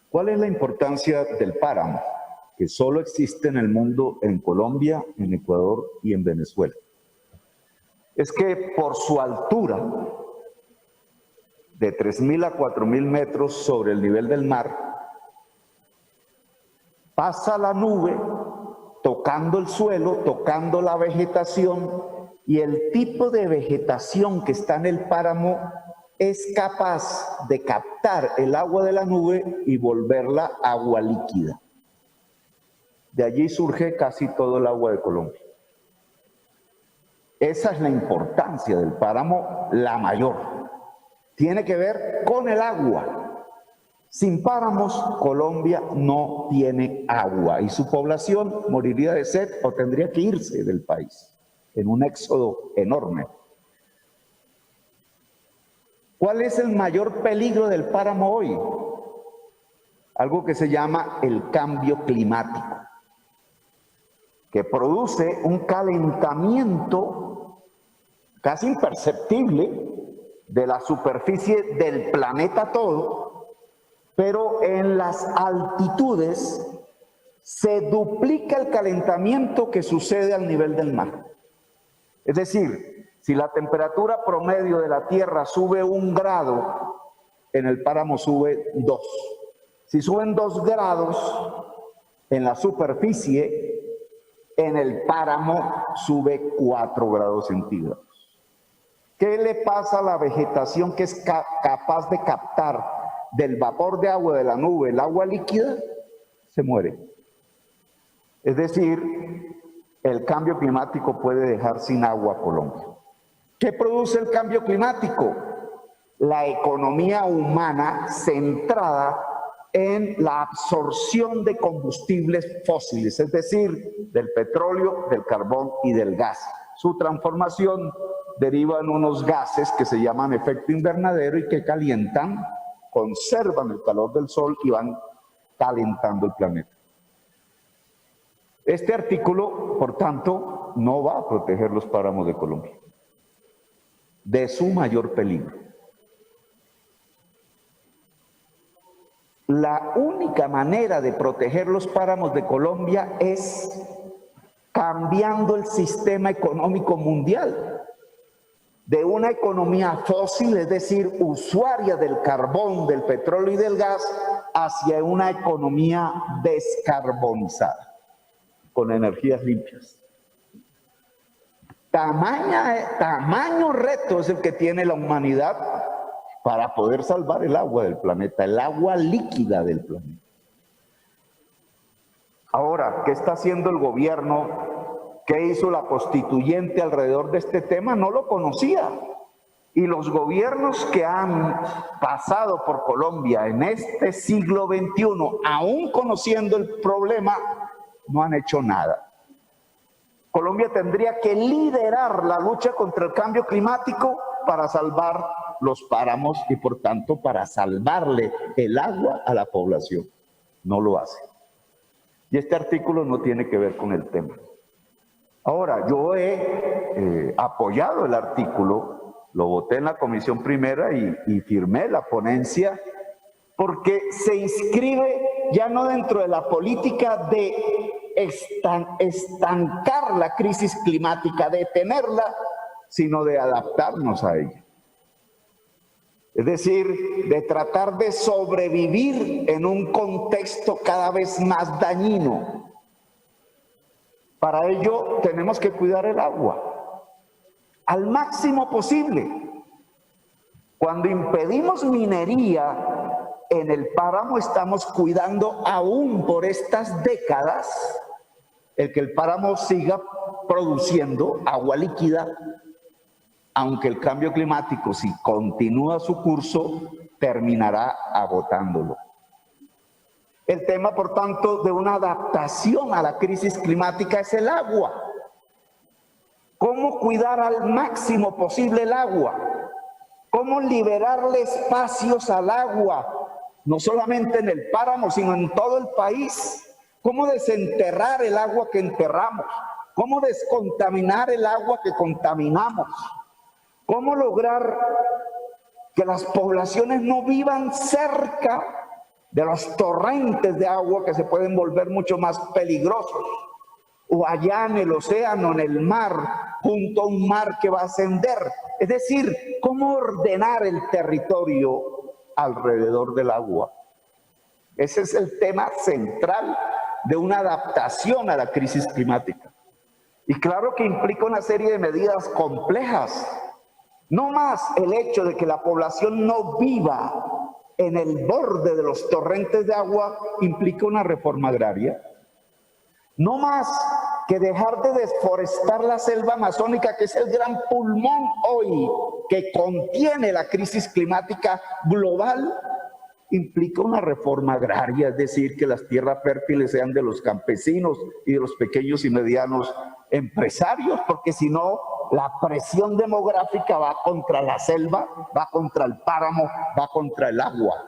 ¿Cuál es la importancia del páramo? Que solo existe en el mundo, en Colombia, en Ecuador y en Venezuela. Es que por su altura, de 3.000 a 4.000 metros sobre el nivel del mar, pasa la nube tocando el suelo, tocando la vegetación, y el tipo de vegetación que está en el páramo es capaz de captar el agua de la nube y volverla agua líquida. De allí surge casi todo el agua de Colombia. Esa es la importancia del páramo, la mayor. Tiene que ver con el agua. Sin páramos, Colombia no tiene agua y su población moriría de sed o tendría que irse del país en un éxodo enorme. ¿Cuál es el mayor peligro del páramo hoy? Algo que se llama el cambio climático, que produce un calentamiento casi imperceptible de la superficie del planeta todo, pero en las altitudes se duplica el calentamiento que sucede al nivel del mar. Es decir, si la temperatura promedio de la Tierra sube 1 grado, en el páramo sube 2. Si suben 2 grados en la superficie, en el páramo sube 4 grados centígrados. ¿Qué le pasa a la vegetación que es capaz de captar del vapor de agua de la nube el agua líquida? Se muere. Es decir, el cambio climático puede dejar sin agua a Colombia. ¿Qué produce el cambio climático? La economía humana centrada en la absorción de combustibles fósiles, es decir, del petróleo, del carbón y del gas. Su transformación deriva en unos gases que se llaman efecto invernadero y que calientan, conservan el calor del sol y van calentando el planeta. Este artículo, por tanto, no va a proteger los páramos de Colombia de su mayor peligro. La única manera de proteger los páramos de Colombia es cambiando el sistema económico mundial de una economía fósil, es decir, usuaria del carbón, del petróleo y del gas, hacia una economía descarbonizada, con energías limpias. Tamaño reto es el que tiene la humanidad para poder salvar el agua del planeta, el agua líquida del planeta. Ahora, ¿qué está haciendo el gobierno? ¿Qué hizo la constituyente alrededor de este tema? No lo conocía. Y los gobiernos que han pasado por Colombia en este siglo XXI, aún conociendo el problema, no han hecho nada. Colombia tendría que liderar la lucha contra el cambio climático para salvar los páramos y por tanto para salvarle el agua a la población. No lo hace. Y este artículo no tiene que ver con el tema. Ahora, yo he apoyado el artículo, lo voté en la comisión primera y firmé la ponencia porque se inscribe ya no dentro de la política de estancar la crisis climática, de detenerla, sino de adaptarnos a ella. Es decir, de tratar de sobrevivir en un contexto cada vez más dañino. Para ello tenemos que cuidar el agua al máximo posible. Cuando impedimos minería en el páramo, estamos cuidando aún por estas décadas el que el páramo siga produciendo agua líquida, aunque el cambio climático, si continúa su curso, terminará agotándolo. El tema, por tanto, de una adaptación a la crisis climática es el agua. ¿Cómo cuidar al máximo posible el agua? ¿Cómo liberarle espacios al agua? No solamente en el páramo, sino en todo el país. ¿Cómo desenterrar el agua que enterramos? ¿Cómo descontaminar el agua que contaminamos? ¿Cómo lograr que las poblaciones no vivan cerca de los torrentes de agua que se pueden volver mucho más peligrosos, o allá en el océano, en el mar, junto a un mar que va a ascender. Es decir, cómo ordenar el territorio alrededor del agua. Ese es el tema central de una adaptación a la crisis climática. Y claro que implica una serie de medidas complejas. No más el hecho de que la población no viva en el borde de los torrentes de agua implica una reforma agraria. No más que dejar de desforestar la selva amazónica, que es el gran pulmón hoy que contiene la crisis climática global, implica una reforma agraria, es decir, que las tierras fértiles sean de los campesinos y de los pequeños y medianos empresarios, porque si no, la presión demográfica va contra la selva, va contra el páramo, va contra el agua.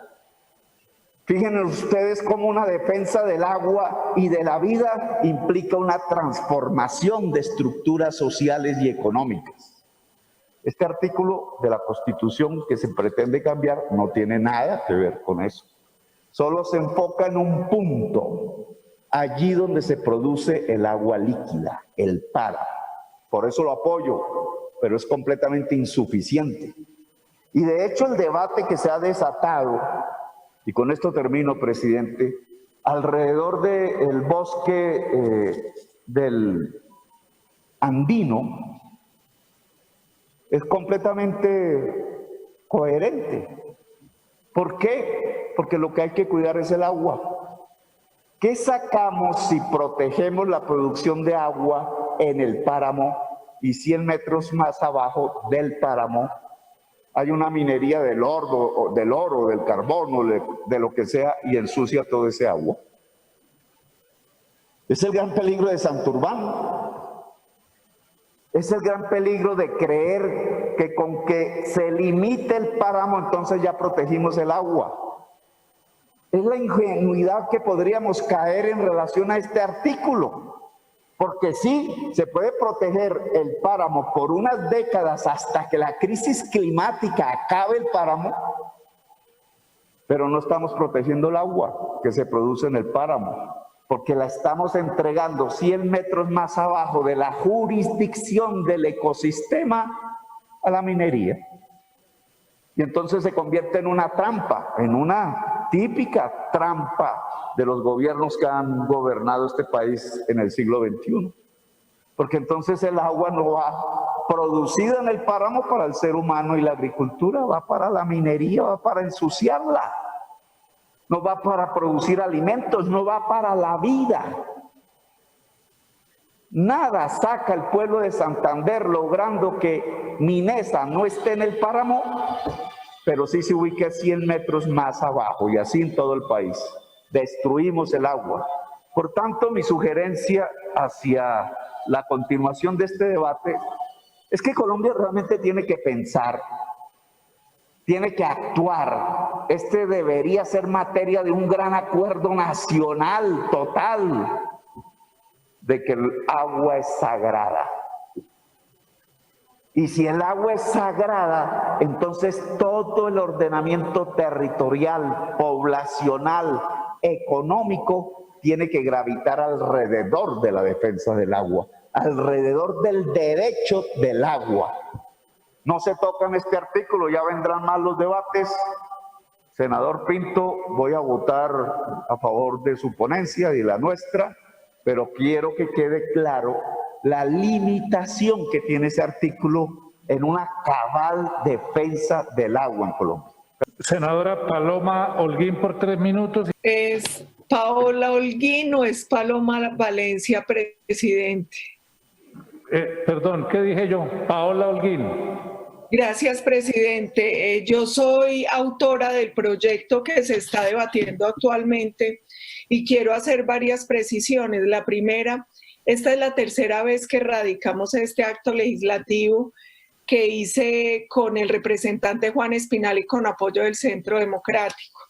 Fíjense ustedes cómo una defensa del agua y de la vida implica una transformación de estructuras sociales y económicas. Este artículo de la Constitución que se pretende cambiar no tiene nada que ver con eso. Solo se enfoca en un punto, allí donde se produce el agua líquida, el páramo. Por eso lo apoyo, pero es completamente insuficiente. Y de hecho el debate que se ha desatado, y con esto termino, presidente, alrededor del bosque del andino, es completamente coherente. ¿Por qué? Porque lo que hay que cuidar es el agua. ¿Qué sacamos si protegemos la producción de agua en el páramo y 100 metros más abajo del páramo hay una minería del oro, del carbón o de lo que sea y ensucia todo ese agua? Es el gran peligro de Santurbán. Es el gran peligro de creer que con que se limite el páramo entonces ya protegimos el agua. Es la ingenuidad que podríamos caer en relación a este artículo. Porque sí, se puede proteger el páramo por unas décadas hasta que la crisis climática acabe el páramo, pero no estamos protegiendo el agua que se produce en el páramo, porque la estamos entregando 100 metros más abajo de la jurisdicción del ecosistema a la minería. Y entonces se convierte en una trampa, en una típica trampa de los gobiernos que han gobernado este país en el siglo XXI. Porque entonces el agua no va producida en el páramo para el ser humano y la agricultura, va para la minería, va para ensuciarla. No va para producir alimentos, no va para la vida. Nada saca el pueblo de Santander logrando que Minesa no esté en el páramo, pero sí se ubica 100 metros más abajo y así en todo el país. Destruimos el agua. Por tanto, mi sugerencia hacia la continuación de este debate es que Colombia realmente tiene que pensar, tiene que actuar. Este debería ser materia de un gran acuerdo nacional total de que el agua es sagrada. Y si el agua es sagrada, entonces todo el ordenamiento territorial, poblacional, económico, tiene que gravitar alrededor de la defensa del agua, alrededor del derecho del agua. No se toca en este artículo, ya vendrán más los debates. Senador Pinto, voy a votar a favor de su ponencia y la nuestra, pero quiero que quede claro la limitación que tiene ese artículo en una cabal defensa del agua en Colombia. Senadora Paloma Holguín por 3 minutos. ¿Es Paola Holguín o es Paloma Valencia, presidente? Perdón, ¿qué dije yo? Paola Holguín. Gracias, presidente. Yo soy autora del proyecto que se está debatiendo actualmente y quiero hacer varias precisiones. La primera, esta es la tercera vez que radicamos este acto legislativo que hice con el representante Juan Espinal y con apoyo del Centro Democrático.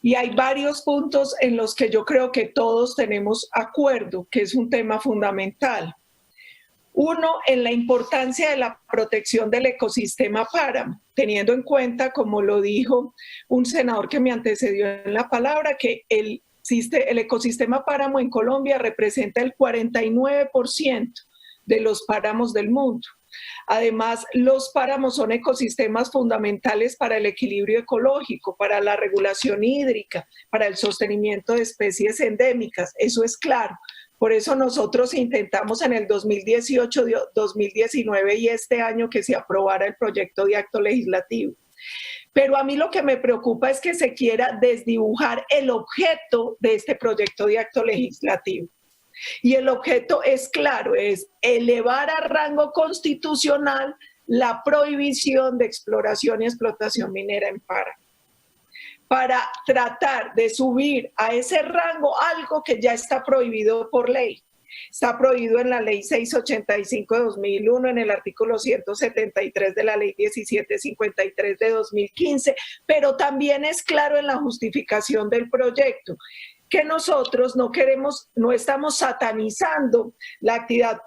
Y hay varios puntos en los que yo creo que todos tenemos acuerdo, que es un tema fundamental. Uno, en la importancia de la protección del ecosistema páramo, teniendo en cuenta, como lo dijo un senador que me antecedió en la palabra, que el ecosistema páramo en Colombia representa el 49% de los páramos del mundo. Además, los páramos son ecosistemas fundamentales para el equilibrio ecológico, para la regulación hídrica, para el sostenimiento de especies endémicas, eso es claro. Por eso nosotros intentamos en el 2018, 2019 y este año que se aprobara el proyecto de acto legislativo. Pero a mí lo que me preocupa es que se quiera desdibujar el objeto de este proyecto de acto legislativo. Y el objeto es claro, es elevar a rango constitucional la prohibición de exploración y explotación minera en páramo, para tratar de subir a ese rango algo que ya está prohibido por ley. Está prohibido en la ley 685 de 2001, en el artículo 173 de la ley 1753 de 2015, pero también es claro en la justificación del proyecto que nosotros no estamos satanizando la actividad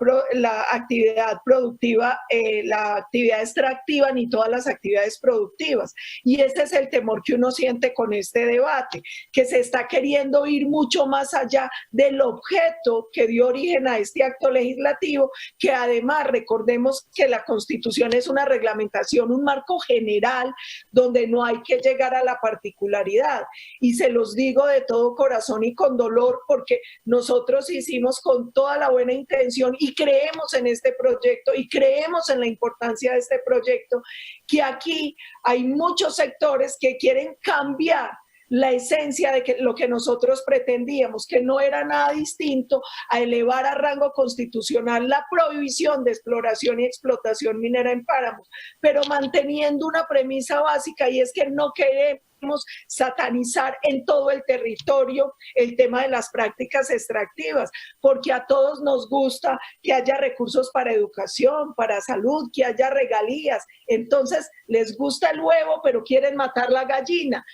productiva, la actividad extractiva, ni todas las actividades productivas. Y ese es el temor que uno siente con este debate, que se está queriendo ir mucho más allá del objeto que dio origen a este acto legislativo, que además recordemos que la Constitución es una reglamentación, un marco general donde no hay que llegar a la particularidad. Y se los digo de todo corazón y con dolor, porque nosotros hicimos con toda la buena intención y creemos en este proyecto y creemos en la importancia de este proyecto, que aquí hay muchos sectores que quieren cambiar la esencia de lo que nosotros pretendíamos, que no era nada distinto a elevar a rango constitucional la prohibición de exploración y explotación minera en páramos, pero manteniendo una premisa básica, y es que no queremos satanizar en todo el territorio el tema de las prácticas extractivas, porque a todos nos gusta que haya recursos para educación, para salud, que haya regalías. Entonces les gusta el huevo, pero quieren matar la gallina.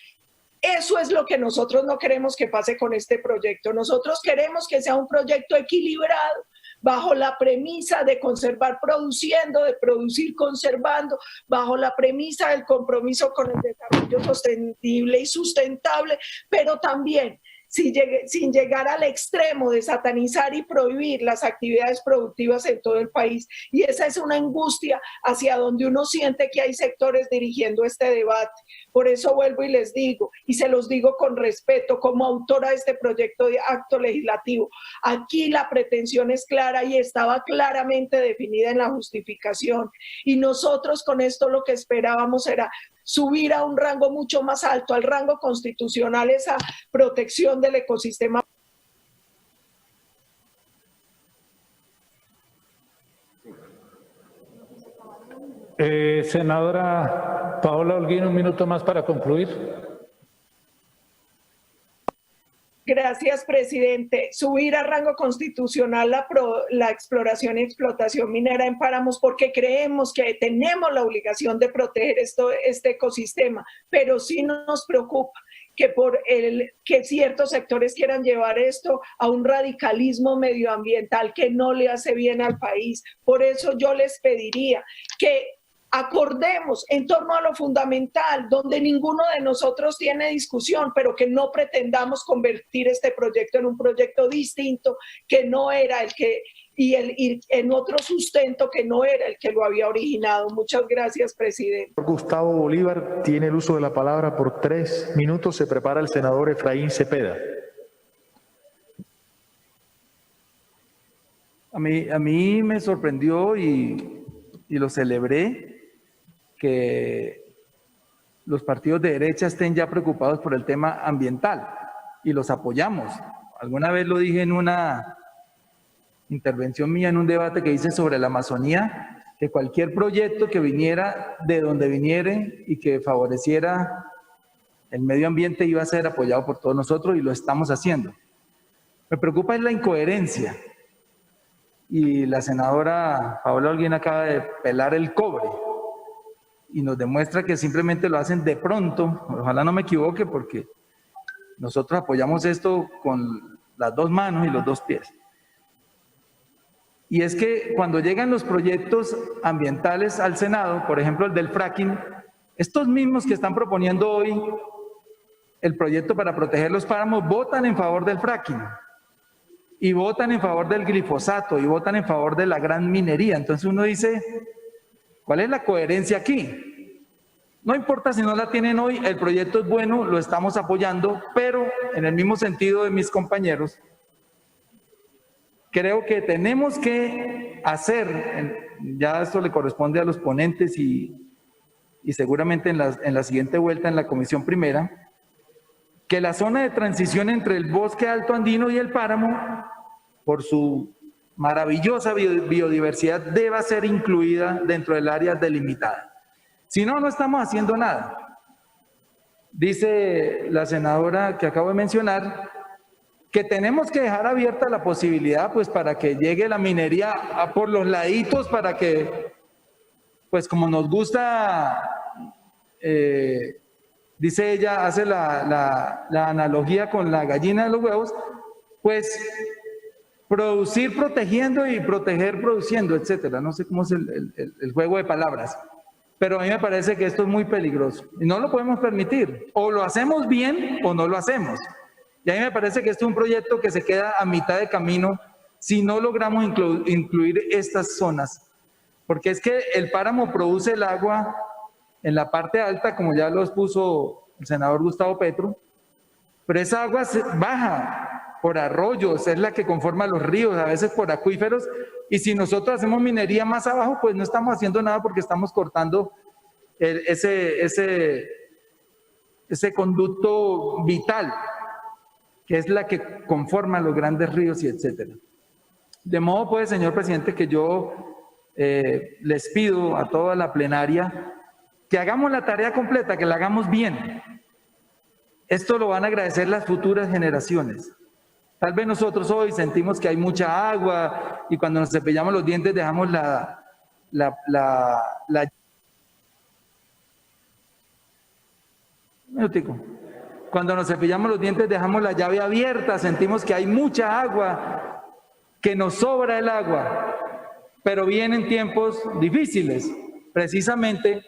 Eso es lo que nosotros no queremos que pase con este proyecto. Nosotros queremos que sea un proyecto equilibrado, bajo la premisa de conservar produciendo, de producir conservando, bajo la premisa del compromiso con el desarrollo sostenible y sustentable, pero también sin llegar al extremo de satanizar y prohibir las actividades productivas en todo el país. Y esa es una angustia hacia donde uno siente que hay sectores dirigiendo este debate. Por eso vuelvo y les digo, y se los digo con respeto, como autora de este proyecto de acto legislativo, aquí la pretensión es clara y estaba claramente definida en la justificación. Y nosotros con esto lo que esperábamos era subir a un rango mucho más alto, al rango constitucional, esa protección del ecosistema. Senadora Paola Holguín, un minuto más para concluir. Gracias, presidente. Subir a rango constitucional la exploración y explotación minera en páramos, porque creemos que tenemos la obligación de proteger este ecosistema, pero sí nos preocupa que ciertos sectores quieran llevar esto a un radicalismo medioambiental que no le hace bien al país. Por eso yo les pediría que acordemos en torno a lo fundamental, donde ninguno de nosotros tiene discusión, pero que no pretendamos convertir este proyecto en un proyecto distinto, que no era el que, y en otro sustento que no era el que lo había originado. Muchas gracias, presidente. Gustavo Bolívar tiene el uso de la palabra por 3 minutos. Se prepara el senador Efraín Cepeda. A mí me sorprendió y lo celebré que los partidos de derecha estén ya preocupados por el tema ambiental y los apoyamos. Alguna vez lo dije en una intervención mía en un debate que hice sobre la Amazonía, que cualquier proyecto que viniera de donde viniere y que favoreciera el medio ambiente iba a ser apoyado por todos nosotros y lo estamos haciendo. Me preocupa es la incoherencia. Y la senadora Paola Holguín acaba de pelar el cobre y nos demuestra que simplemente lo hacen de pronto. Ojalá no me equivoque, porque nosotros apoyamos esto con las dos manos y los dos pies. y es que cuando llegan los proyectos ambientales al Senado, por ejemplo el del fracking, estos mismos que están proponiendo hoy el proyecto para proteger los páramos votan en favor del fracking y votan en favor del glifosato y votan en favor de la gran minería. Entonces uno dice, ¿cuál es la coherencia aquí? No importa si no la tienen hoy, el proyecto es bueno, lo estamos apoyando, pero en el mismo sentido de mis compañeros, creo que tenemos que hacer, ya esto le corresponde a los ponentes y seguramente en la siguiente vuelta en la comisión primera, que la zona de transición entre el bosque alto andino y el páramo, por su maravillosa biodiversidad, deba ser incluida dentro del área delimitada. Si no, no estamos haciendo nada. Dice la senadora que acabo de mencionar que tenemos que dejar abierta la posibilidad, pues, para que llegue la minería por los laditos, para que, pues, como nos gusta, dice ella, hace la analogía con la gallina de los huevos, pues producir protegiendo y proteger produciendo, etcétera. No sé cómo es el juego de palabras, pero a mí me parece que esto es muy peligroso y no lo podemos permitir. O lo hacemos bien o no lo hacemos. Y a mí me parece que esto es un proyecto que se queda a mitad de camino si no logramos incluir estas zonas, porque es que el páramo produce el agua en la parte alta, como ya lo expuso el senador Gustavo Petro, pero esa agua baja por arroyos, es la que conforma los ríos, a veces por acuíferos, y si nosotros hacemos minería más abajo, pues no estamos haciendo nada porque estamos cortando ese conducto vital, que es la que conforma los grandes ríos y etcétera. De modo, pues, señor presidente, que yo les pido a toda la plenaria que hagamos la tarea completa, que la hagamos bien. Esto lo van a agradecer las futuras generaciones. Tal vez nosotros hoy sentimos que hay mucha agua y cuando nos cepillamos los dientes dejamos Cuando nos cepillamos los dientes dejamos la llave abierta, sentimos que hay mucha agua, que nos sobra el agua, pero vienen tiempos difíciles. Precisamente,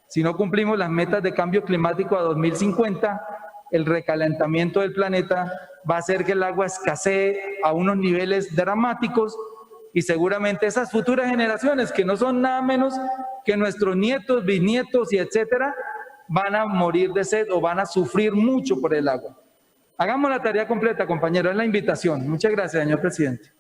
si no cumplimos las metas de cambio climático a 2050, el recalentamiento del planeta va a hacer que el agua escasee a unos niveles dramáticos y seguramente esas futuras generaciones, que no son nada menos que nuestros nietos, bisnietos y etcétera, van a morir de sed o van a sufrir mucho por el agua. Hagamos la tarea completa, compañeros, es la invitación. Muchas gracias, señor presidente.